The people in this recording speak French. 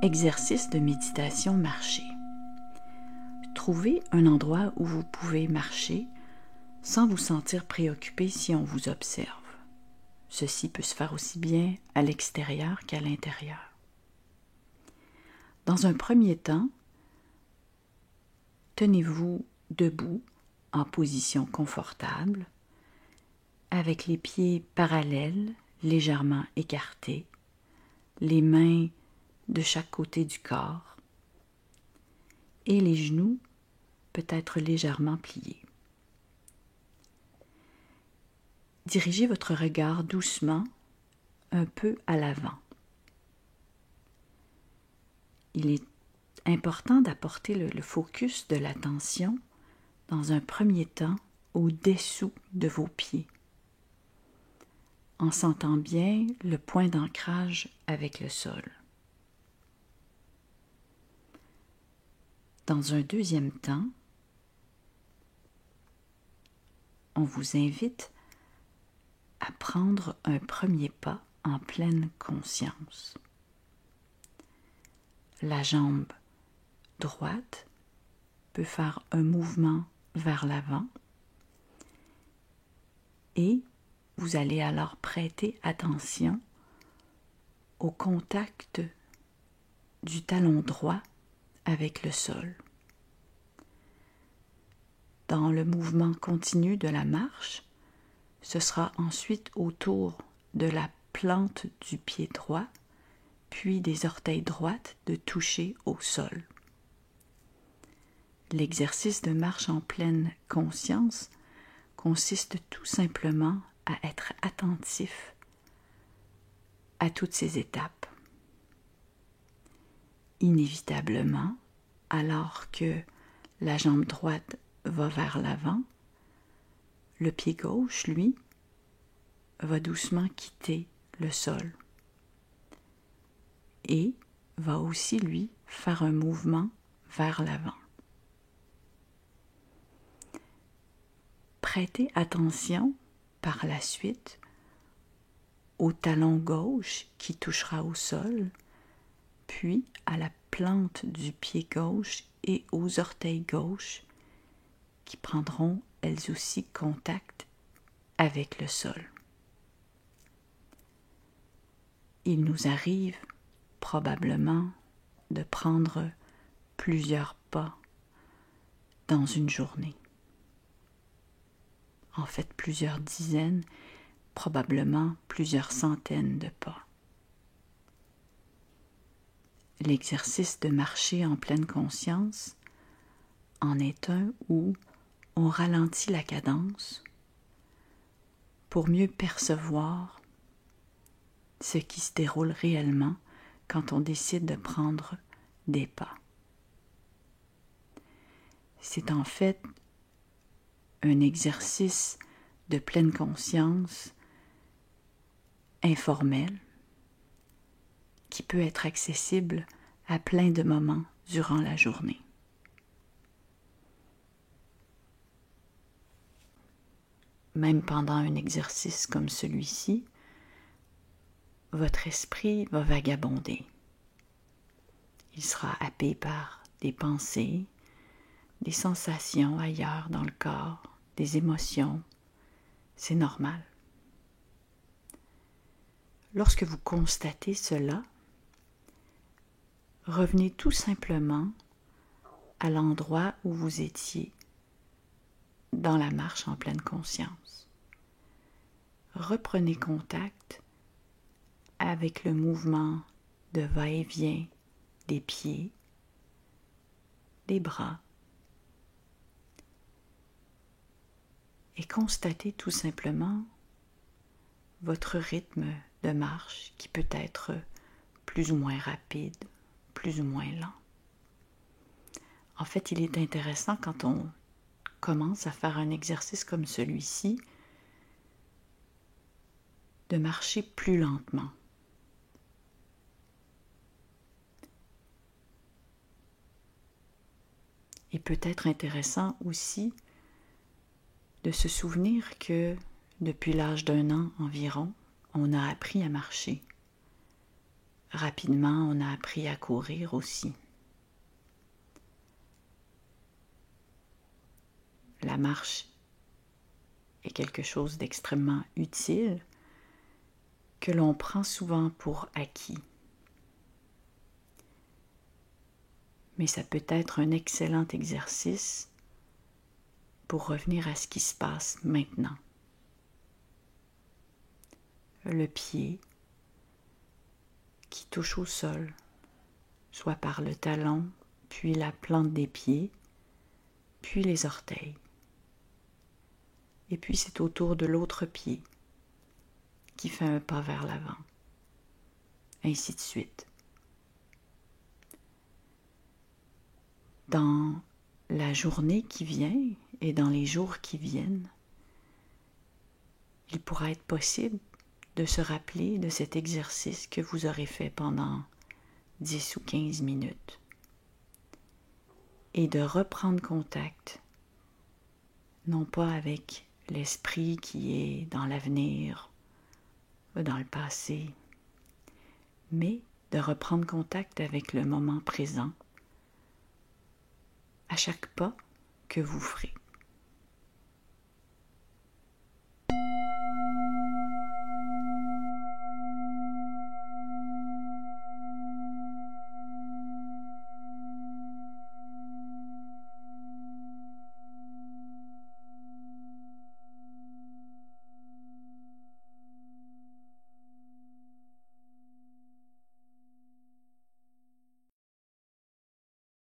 Exercice de méditation marché. Trouvez un endroit où vous pouvez marcher sans vous sentir préoccupé si on vous observe. Ceci peut se faire aussi bien à l'extérieur qu'à l'intérieur. Dans un premier temps, tenez-vous debout en position confortable, avec les pieds parallèles, légèrement écartés, les mains de chaque côté du corps et les genoux peut-être légèrement pliés. Dirigez votre regard doucement un peu à l'avant. Il est important d'apporter le focus de l'attention dans un premier temps au-dessous de vos pieds, en sentant bien le point d'ancrage avec le sol. Dans un deuxième temps, on vous invite à prendre un premier pas en pleine conscience. La jambe droite peut faire un mouvement vers l'avant et vous allez alors prêter attention au contact du talon droit avec le sol. Dans le mouvement continu de la marche, ce sera ensuite autour de la plante du pied droit, puis des orteils droites de toucher au sol. L'exercice de marche en pleine conscience consiste tout simplement à être attentif à toutes ces étapes. Inévitablement, alors que la jambe droite va vers l'avant, le pied gauche, lui, va doucement quitter le sol et va aussi, lui, faire un mouvement vers l'avant. Prêtez attention par la suite au talon gauche qui touchera au sol, puis à la plante du pied gauche et aux orteils gauches qui prendront elles aussi contact avec le sol. Il nous arrive probablement de prendre plusieurs pas dans une journée. En fait, plusieurs dizaines, probablement plusieurs centaines de pas. L'exercice de marcher en pleine conscience en est un où on ralentit la cadence pour mieux percevoir ce qui se déroule réellement quand on décide de prendre des pas. C'est en fait un exercice de pleine conscience informel qui peut être accessible à plein de moments durant la journée. Même pendant un exercice comme celui-ci, votre esprit va vagabonder. Il sera happé par des pensées, des sensations ailleurs dans le corps, des émotions. C'est normal. Lorsque vous constatez cela, revenez tout simplement à l'endroit où vous étiez dans la marche en pleine conscience. Reprenez contact avec le mouvement de va-et-vient des pieds, des bras, et constatez tout simplement votre rythme de marche qui peut être plus ou moins rapide, plus ou moins lent. En fait, il est intéressant quand on commence à faire un exercice comme celui-ci de marcher plus lentement. Et peut-être intéressant aussi de se souvenir que depuis l'âge d'1 an environ, on a appris à marcher. rapidement on a appris à courir aussi. La marche est quelque chose d'extrêmement utile que l'on prend souvent pour acquis. Mais ça peut être un excellent exercice pour revenir à ce qui se passe maintenant. Le pied qui touche au sol, soit par le talon, puis la plante des pieds, puis les orteils. Et puis c'est au tour de l'autre pied qui fait un pas vers l'avant. Ainsi de suite. Dans la journée qui vient et dans les jours qui viennent, il pourra être possible de se rappeler de cet exercice que vous aurez fait pendant 10 ou 15 minutes et de reprendre contact, non pas avec l'esprit qui est dans l'avenir ou dans le passé, mais de reprendre contact avec le moment présent à chaque pas que vous ferez.